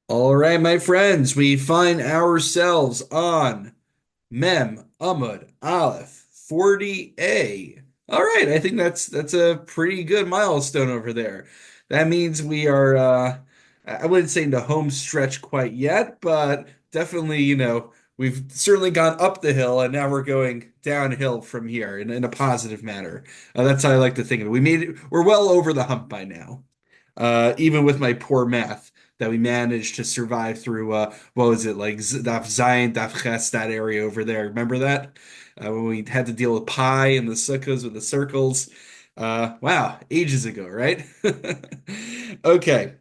All right, my friends, we find ourselves on Mem Amud Aleph 40A. All right, I think that's a pretty good milestone over there. That means we are I wouldn't say in the home stretch quite yet, but definitely, we've certainly gone up the hill and now we're going downhill from here in a positive manner. That's how I like to think of it. We're well over the hump by now. Even with my poor math, that we managed to survive through what was it like Daf Zayin, Daf Ches, that area over there. Remember that? When we had to deal with pi and the sukkahs with the circles. Wow, ages ago, right? Okay,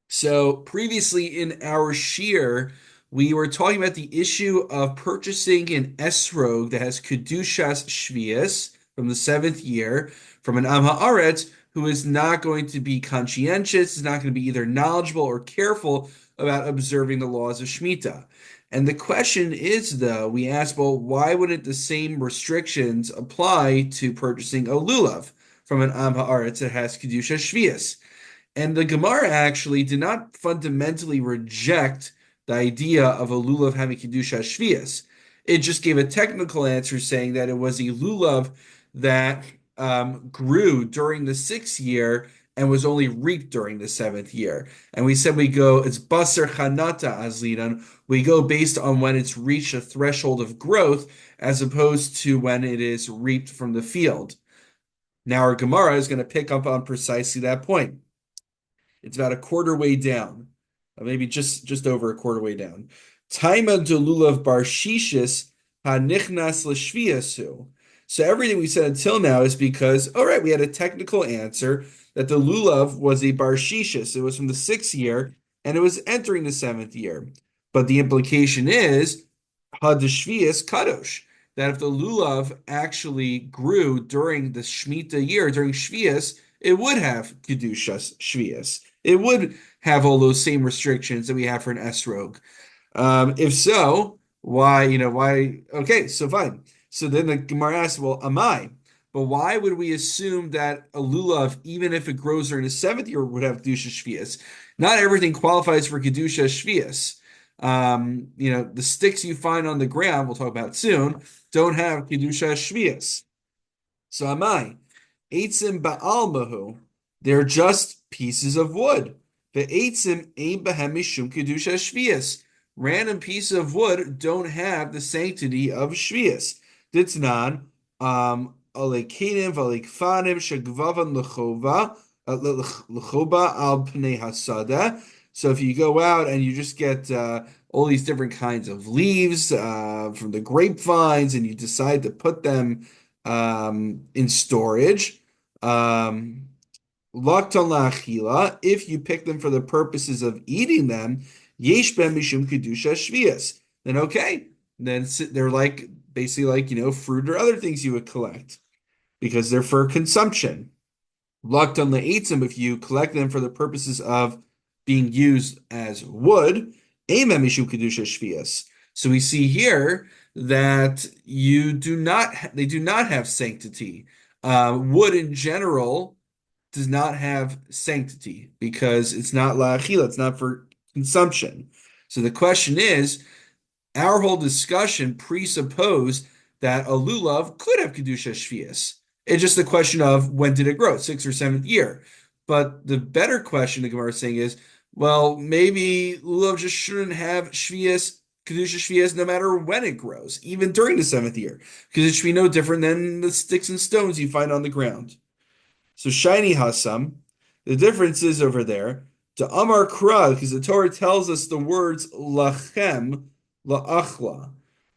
so previously in our shir, we were talking about the issue of purchasing an esrog that has kedushas shvius from the seventh year from an am haaretz who is not going to be conscientious, is not going to be either knowledgeable or careful about observing the laws of Shemitah. And the question is, though, we ask, well, why wouldn't the same restrictions apply to purchasing a lulav from an am haaretz that has kedushas shvius? And the Gemara actually did not fundamentally reject the idea of a lulav having kedusha shvius. It just gave a technical answer saying that it was a lulav that grew during the sixth year and was only reaped during the seventh year. And we said it's basar chanata azlidan. We go based on when it's reached a threshold of growth as opposed to when it is reaped from the field. Now our Gemara is going to pick up on precisely that point. It's about a quarter way down, maybe just over a quarter way down. Taima de lulav bar shishis hanichnas l'shviasu. So everything we said until now is because, all right, we had a technical answer that the lulav was a bar shishis. It was from the sixth year and it was entering the seventh year. But the implication is hadeshvius kadosh. That if the lulav actually grew during the Shemitah year, during Shvius, it would have Kedushas Shvius. It would have all those same restrictions that we have for an esrog. If so, why, why? Okay, so fine. So then the Gemara asks, well, am I? But why would we assume that a lulav, even if it grows during the seventh year, would have Kedusha Shvius? Not everything qualifies for Kedusha Shvius. The sticks you find on the ground, we'll talk about soon, don't have Kedusha Shvius. So am I? Eitzim ba'almahu. They're just pieces of wood. The eitzim ein behem mishum kedusha shvius. Random pieces of wood don't have the sanctity of shvius. Ditnan alekanim v'alekfanim shegvavan lechova al pnei hasada. So if you go out and you just get all these different kinds of leaves from the grapevines and you decide to put them in storage. If you pick them for the purposes of eating them, yesh ben mishum kedusha shvius. Then okay, then they're like basically like fruit or other things you would collect because they're for consumption. Lakton le'etzim, if you collect them for the purposes of being used as wood, amen mishum kedusha shvius. So we see here that they do not have sanctity. Wood in general does not have sanctity because it's not la'achila, it's not for consumption. So the question is, our whole discussion presupposed that a lulav could have kedusha shvius. It's just the question of when did it grow, sixth or seventh year. But the better question the Gemara is saying is, well, maybe lulav just shouldn't have shvius, kedusha shvius, no matter when it grows, even during the seventh year, because it should be no different than the sticks and stones you find on the ground. So shiny hasam, the difference is over there. To Amar Kra, because the Torah tells us the words lachem la'achla.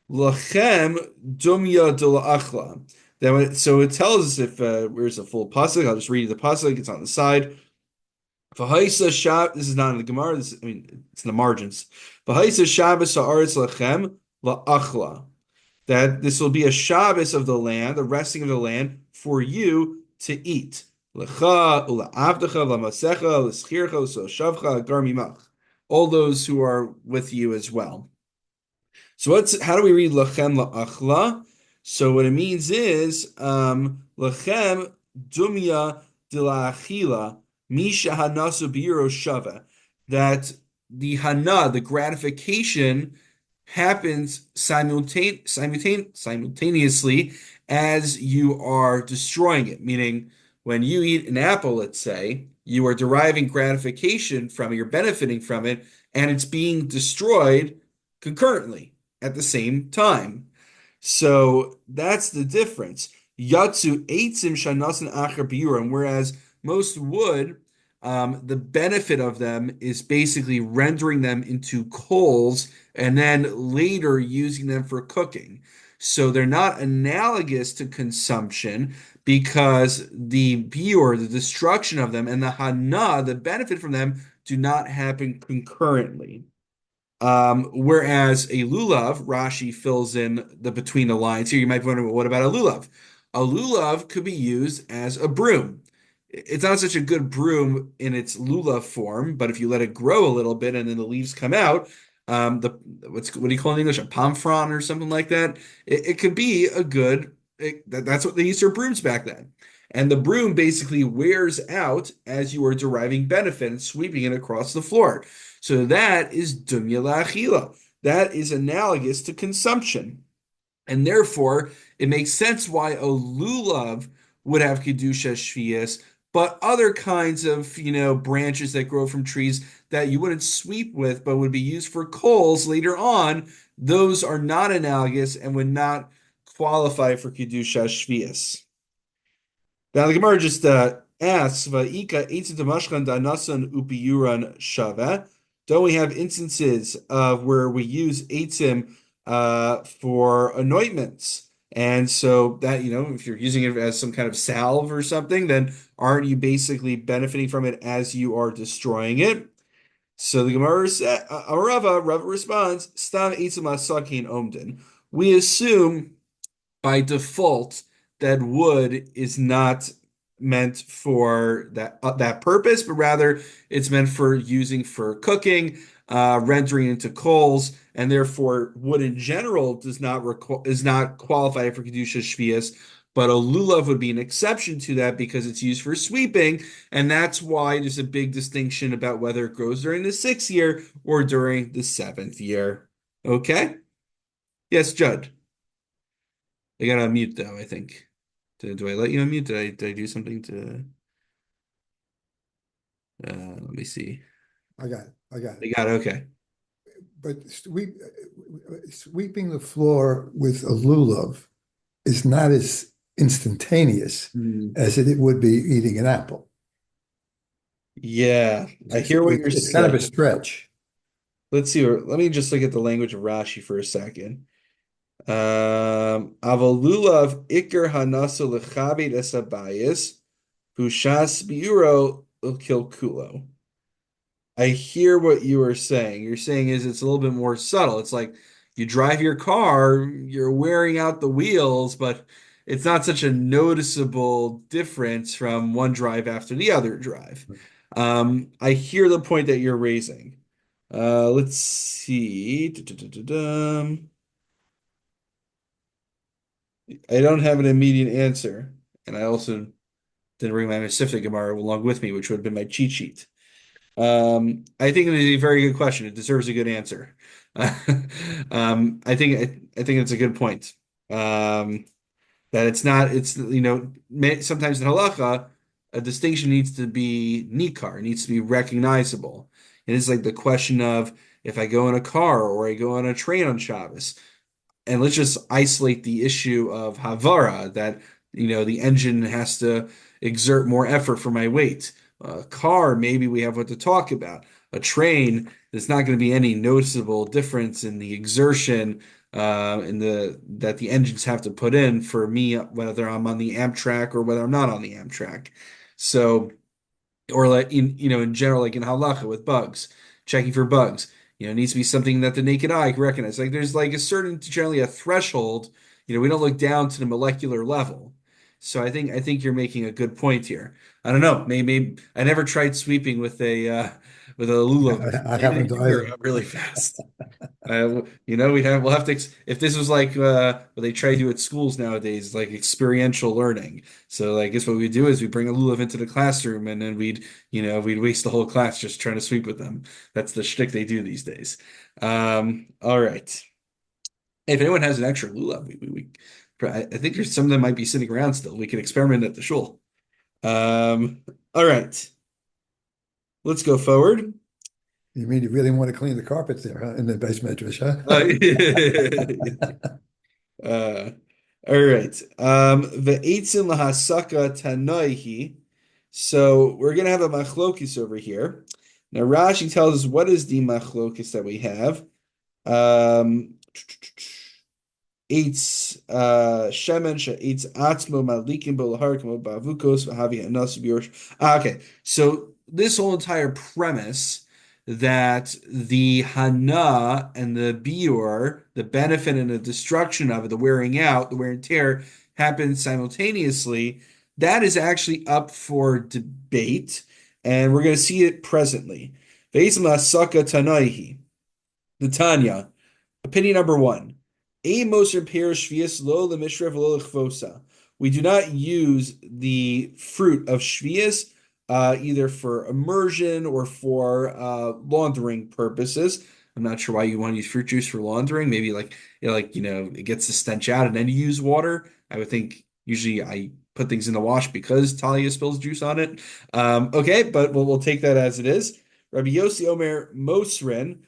Lachem dumya de la'achla. So it tells us if where's the full pasuk. I'll just read you the pasuk. It's on the side. V'haisa shab. This is not in the Gemara. It's in the margins. V'haisa Shabbos ha'aretz lachem la'achla. That this will be a Shabbos of the land, the resting of the land for you to eat. All those who are with you as well. So how do we read lachem la'achla? So what it means is lachem dumya dila'achila misha hanasu biro shava. That the hana, the gratification, happens simultaneously as you are destroying it. Meaning, when you eat an apple, let's say, you are deriving gratification from it, you're benefiting from it, and it's being destroyed concurrently at the same time. So that's the difference. Yatsu eitzim shanasan acher biurim, whereas most wood, the benefit of them is basically rendering them into coals and then later using them for cooking. So they're not analogous to consumption because the biur, the destruction of them, and the hana, the benefit from them, do not happen concurrently. Whereas a lulav, Rashi fills in the between the lines here. You might be wondering, well, what about a lulav? A lulav could be used as a broom. It's not such a good broom in its lulav form, but if you let it grow a little bit and then the leaves come out, the what do you call it in English? A palm frond or something like that. It could be a good. That's what they used for brooms back then. And the broom basically wears out as you are deriving benefit and sweeping it across the floor. So that is dumya la'achila. That is analogous to consumption. And therefore, it makes sense why a lulav would have kedusha shvius, but other kinds of, branches that grow from trees that you wouldn't sweep with, but would be used for coals later on, those are not analogous and would not qualify for kedusha shvius. Now the Gemara just asks, "Va'ika eitzim damashkan danasan upiyuran shava." Don't we have instances of where we use eitzim for anointments? And so that, if you're using it as some kind of salve or something, then aren't you basically benefiting from it as you are destroying it? So the Gemara says, Rava responds, "Stam eitzim asakin omden." We assume by default that wood is not meant for that purpose, but rather it's meant for using for cooking, rendering into coals, and therefore wood in general is not qualified for kedusha shvius. But a lulav would be an exception to that because it's used for sweeping, and that's why there's a big distinction about whether it grows during the 6th year or during the 7th year. Okay? Yes, Judd. I got to unmute though, I think. Do I let you unmute? Did I do something to let me see. I got it. I got I it. got it, okay. But sweeping the floor with a lulav is not as instantaneous as it would be eating an apple. Yeah, I hear what you're It's kind of a saying. stretch. Let's see. Let me just look at the language of Rashi for a second. Avalulav ikar hanasa lechabed esabayis bushas biuro kilkulo. I hear what you are saying. You're saying is it's a little bit more subtle. It's like you drive your car, you're wearing out the wheels, but it's not such a noticeable difference from one drive after the other drive. I hear the point that you're raising. Let's see. Dum-dum-dum-dum. I don't have an immediate answer, and I also didn't bring my Mesivta Gemara along with me, which would have been my cheat sheet. I think it is a very good question. It deserves a good answer. I think it's a good point. That it's not, sometimes in halacha, a distinction needs to be nikar, needs to be recognizable. And it's like the question of if I go in a car or I go on a train on Shabbos, and let's just isolate the issue of Havara, that the engine has to exert more effort for my weight. A car, maybe we have what to talk about. A train, there's not going to be any noticeable difference in the exertion in the that the engines have to put in for me, whether I'm on the Amtrak or whether I'm not on the Amtrak. So, or like in general, like in halacha with bugs, checking for bugs. It needs to be something that the naked eye can recognize. Like there's like a certain, generally a threshold. We don't look down to the molecular level. So I think you're making a good point here. I don't know. Maybe I never tried sweeping with a lulav before. I Maybe they haven't do wear either. out really fast. we'll have to if this was like what they try to do at schools nowadays, like experiential learning. So like, I guess what we do is we bring a lulav into the classroom, and then we'd waste the whole class just trying to sweep with them. That's the shtick they do these days. All right. If anyone has an extra lulav, I think there's some that might be sitting around still. We can experiment at the shul. All right. Let's go forward. You mean you really want to clean the carpets there, huh? In the base medrash, Uh, huh? uh, all right. Ve'etzin lahasaka tanoihi. So we're gonna have a machlokis over here. Now Rashi tells us what is the machlokis that we have. Um, Eitz shemen she'etz atzmo malikim b'lahar kamo ba'avukos v'havi anas b'yorosh. Okay, so this whole entire premise that the hana and the biur, the benefit and the destruction of it, the wearing out, the wear and tear, happens simultaneously, that is actually up for debate, and we're going to see it presently. Ve'isma saka tanaihi, the Tanya. Opinion number one. We do not use the fruit of shvius either for immersion or for laundering purposes. I'm not sure why you want to use fruit juice for laundering. Maybe it gets the stench out and then you use water. I would think usually I put things in the wash because Talia spills juice on it. Okay, but we'll take that as it is. Rabbi Yossi Omer Mosrin.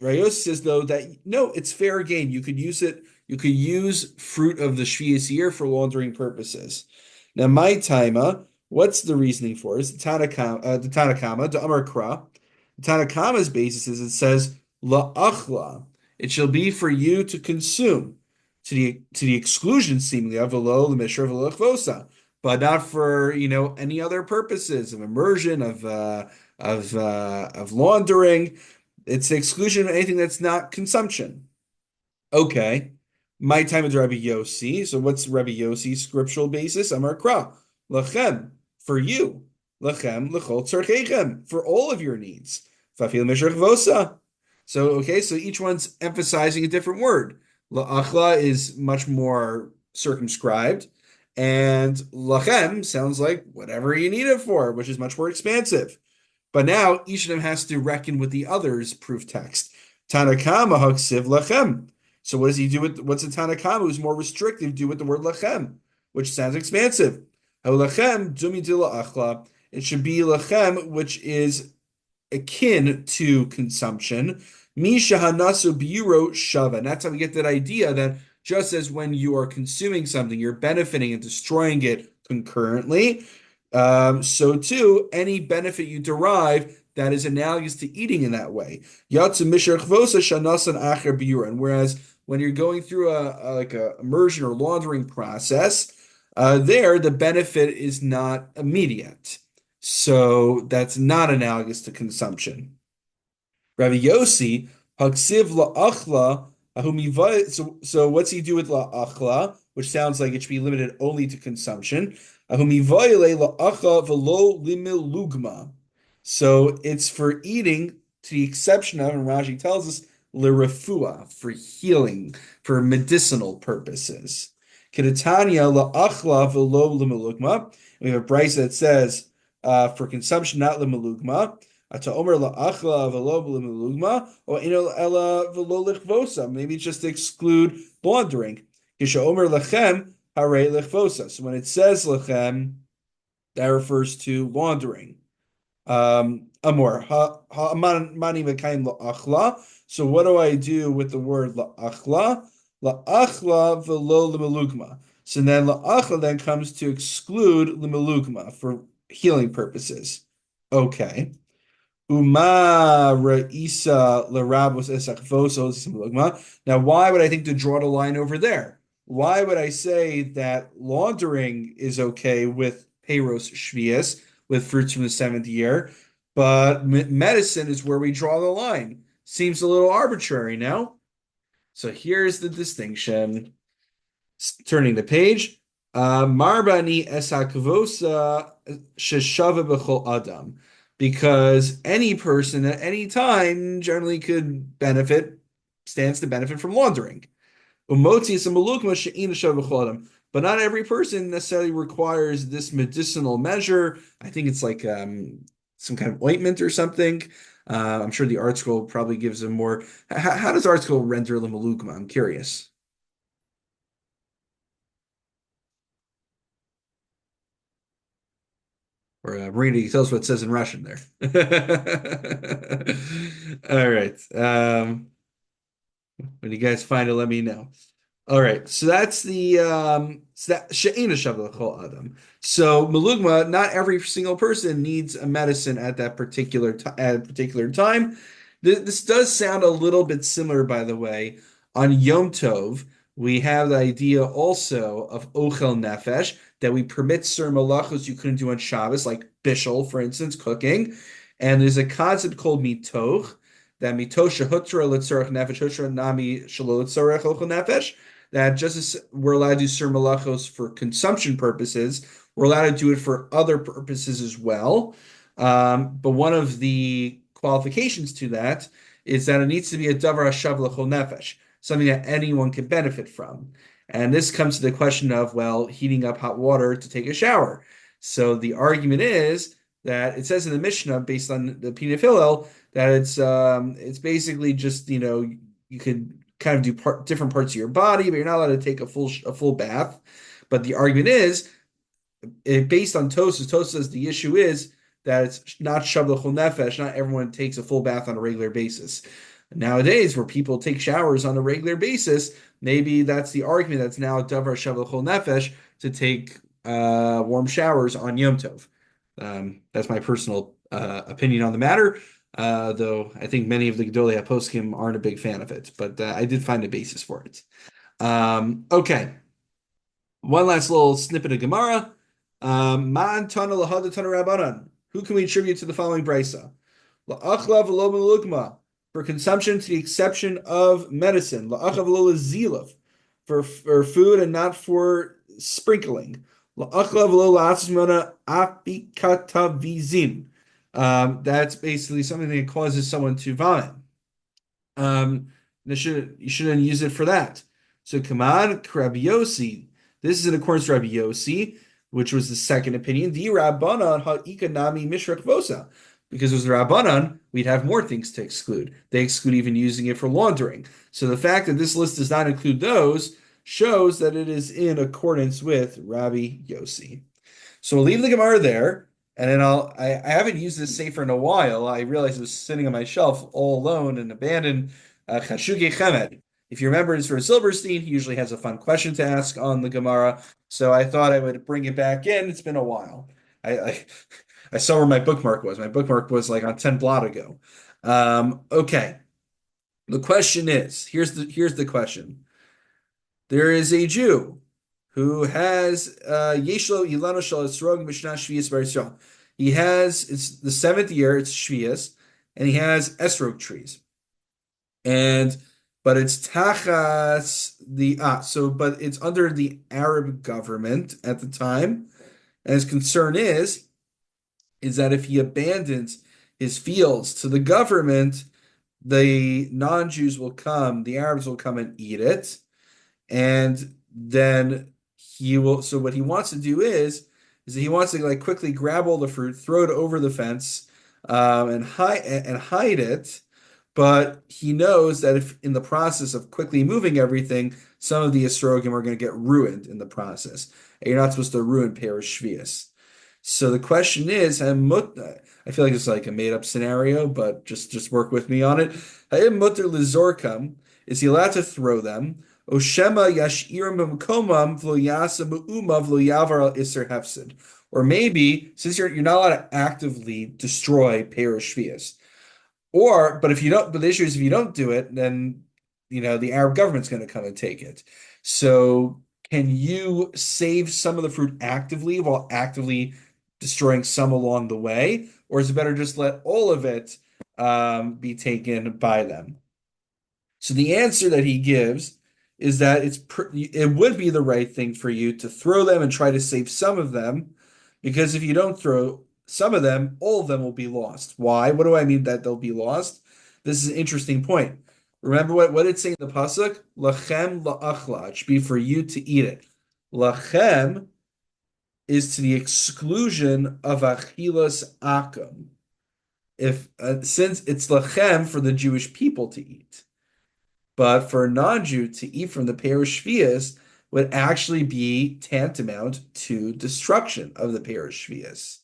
Rayos says though that no, it's fair game. You could use it. You could use fruit of the Shvius year for laundering purposes. Now, my taima, what's the reasoning for? Is the Amar Kra. The Tanakama's basis is it says la achla. It shall be for you to consume, to the exclusion seemingly of velo l'mishra velo chvosa, but not for any other purposes of immersion of laundering. It's the exclusion of anything that's not consumption. Okay. My time is Rabbi Yossi. So what's Rabbi Yossi's scriptural basis? Amar Kra. Lachem, for you. Lachem, lechol tzarchechem, for all of your needs. Fafil mishrach vosa. So, okay, so each one's emphasizing a different word. La'achla is much more circumscribed, and lachem sounds like whatever you need it for, which is much more expansive. But now each of them has to reckon with the other's proof text. Tanakama haksiv lachem. So what does he do with what's a Tanakama who's more restrictive do with the word lachem, which sounds expansive? Lachem dumi achla. It should be lachem, which is akin to consumption. Misha hanasu biuro shava. And that's how we get that idea that just as when you are consuming something, you're benefiting and destroying it concurrently. So too, any benefit you derive that is analogous to eating in that way. Yatsu mishar chvosa shanasan acher biuran. Whereas when you're going through a immersion or laundering process, there the benefit is not immediate. So that's not analogous to consumption. Rabbi Yossi, haksiv la'achla, so what's he do with la'achla, which sounds like it should be limited only to consumption? So it's for eating, to the exception of, and Rashi tells us, l'refua, for healing, for medicinal purposes. Kedetanya la'achla v'lo l'melugma. We have a price that says for consumption, not l'melugma. Ata omer la'achla v'lo l'melugma, or ino ela v'lo lichvosa. Maybe it's just to exclude laundering. Kisha omer lachem hare lichvosa. So when it says lachem, that refers to laundering. Amor mani mekayim la'achla. So what do I do with the word la'achla? La'achla v'lo l'melugma. So then la'achla then comes to exclude l'melugma for healing purposes. Okay. Uma ra'isa l'rabos esachvosos l'melugma. Now, why would I think to draw the line over there? Why would I say that laundering is okay with Peiros Shvius, with fruits from the seventh year, but medicine is where we draw the line? Seems a little arbitrary now. So here's the distinction. Turning the page. Marbani esakvosa sheshava b'chol adam. because any person at any time generally stands to benefit from laundering. But not every person necessarily requires this medicinal measure. I think it's like some kind of ointment or something. I'm sure the art scroll probably gives them more. How does art scroll render the malugma? I'm curious. Or Marina, you tell us what it says in Russian there. All right. When you guys find it, let me know. All right, so that's the so that she'ena shavla l'chol adam. So melugma, not every single person needs a medicine at that at a particular time. This does sound a little bit similar, by the way. On Yom Tov, we have the idea also of ochel nefesh that we permit certain malachos you couldn't do on Shabbos, like bishul, for instance, cooking. And there's a concept called mitoch that mitoch shehutra letzorach nefesh hutra nami shelo letzorach ochel nefesh that just as we're allowed to do Sir Malachos for consumption purposes, we're allowed to do it for other purposes as well. But one of the qualifications to that is that it needs to be a davar hashav l'chol nefesh, something that anyone can benefit from. And this comes to the question of, well, heating up hot water to take a shower. So the argument is that it says in the Mishnah, based on the Pina Hillel, that it's basically just, you could kind of do different parts of your body, but you're not allowed to take a full bath. But the argument is, based on Tosas, Tosas says the issue is that it's not shavlachol nefesh. Not everyone takes a full bath on a regular basis. Nowadays, where people take showers on a regular basis, maybe that's the argument that's now davar shavlachol nefesh to take warm showers on Yom Tov. That's my personal opinion on the matter. Though I think many of the Gedolei HaPoskim aren't a big fan of it, but I did find a basis for it. Okay, one last little snippet of Gemara. Man tana lahada tana rabbanan. Who can we attribute to the following brisa? La'achlav v'lo melugma, for consumption to the exception of medicine. La'achav v'lo zilav, for food and not for sprinkling. La'achlav v'lo la'atzmona apikatavizin. That's basically something that causes someone to vomit. You shouldn't use it for that. So Kamad Rabbi Yossi. This is in accordance to Rabbi Yossi, which was the second opinion. The Rabbanan ha'ikanami mishrak vosa. Because it was the Rabbanan, we'd have more things to exclude. They exclude even using it for laundering. So the fact that this list does not include those shows that it is in accordance with Rabbi Yossi. So we'll leave the Gemara there. And then I haven't used this Sefer in a while. I realized it was sitting on my shelf all alone and abandoned. Chashuge Chemed. If you remember, it's for Silverstein. He usually has a fun question to ask on the Gemara. So I thought I would bring it back in. It's been a while. I, I saw where my bookmark was. My bookmark was like on 10 blot ago. Okay. The question is, here's the question. There is a Jew who has Yeshlo Ilano Shal Esrog Mishnah Shvius Bar Yisrael. He has, it's the seventh year, it's Shvius, and he has esrog trees. But it's Tachas but it's under the Arab government at the time. And his concern is that if he abandons his fields to the government, the non-Jews will come, the Arabs will come and eat it. And then so what he wants to do is that he wants to like quickly grab all the fruit, throw it over the fence, and hide it. But he knows that if in the process of quickly moving everything, some of the estrogim are going to get ruined in the process. And you're not supposed to ruin Perish Shvius. So the question is, I feel like it's like a made-up scenario, but just work with me on it. Ha'im mutter lizorkam, is he allowed to throw them? Oshema yashirim b'makomam v'lo yasa b'uma v'lo yavar al iser hefsid. Or maybe, since you're not allowed to actively destroy Perish Shvius, but the issue is if you don't do it, then the Arab government's going to come and take it. So can you save some of the fruit actively while actively destroying some along the way, or is it better just let all of it be taken by them? So the answer that he gives is that it would be the right thing for you to throw them and try to save some of them, because if you don't throw some of them, all of them will be lost. Why? What do I mean that they'll be lost? This is an interesting point. Remember what it say in the pasuk? Lachem la'achla. It should be for you to eat it. Lachem is to the exclusion of achilas akum. If since it's lachem for the Jewish people to eat, but for a non-Jew to eat from the parish shvius would actually be tantamount to destruction of the parish shvius.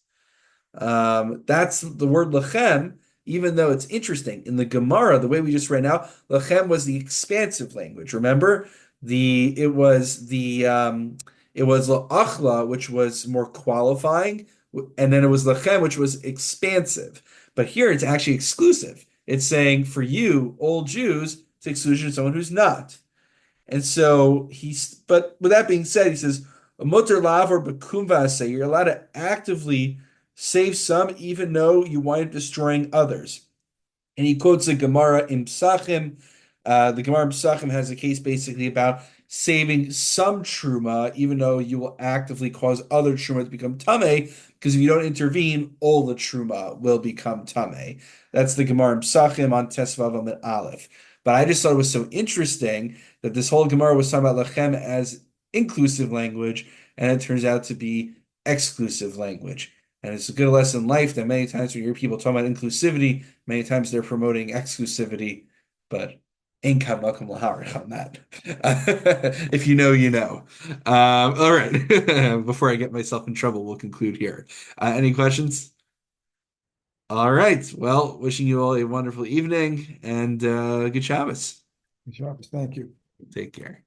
That's the word lechem, even though it's interesting. In the Gemara, the way we just read now, lechem was the expansive language. Remember? It was la'achla, which was more qualifying, and then it was lechem, which was expansive. But here it's actually exclusive. It's saying for you, old Jews, it's exclusion of someone who's not. And so but with that being said, he says, "Motor lav or bekum v'aseh," you're allowed to actively save some, even though you wind up destroying others. And he quotes the Gemara in Psachim. The Gemara in Psachim has a case basically about saving some truma, even though you will actively cause other truma to become tameh, because if you don't intervene, all the truma will become tameh. That's the Gemara in Psachim on Tesvav Amid Aleph. But I just thought it was so interesting that this whole Gemara was talking about lechem as inclusive language, and it turns out to be exclusive language. And it's a good lesson in life that many times when you hear people talking about inclusivity, many times they're promoting exclusivity, but ain't come welcome laharich on that. If you know, you know. All right. Before I get myself in trouble, we'll conclude here. Any questions? All right. Well, wishing you all a wonderful evening and good Shabbos. Thank you. Take care.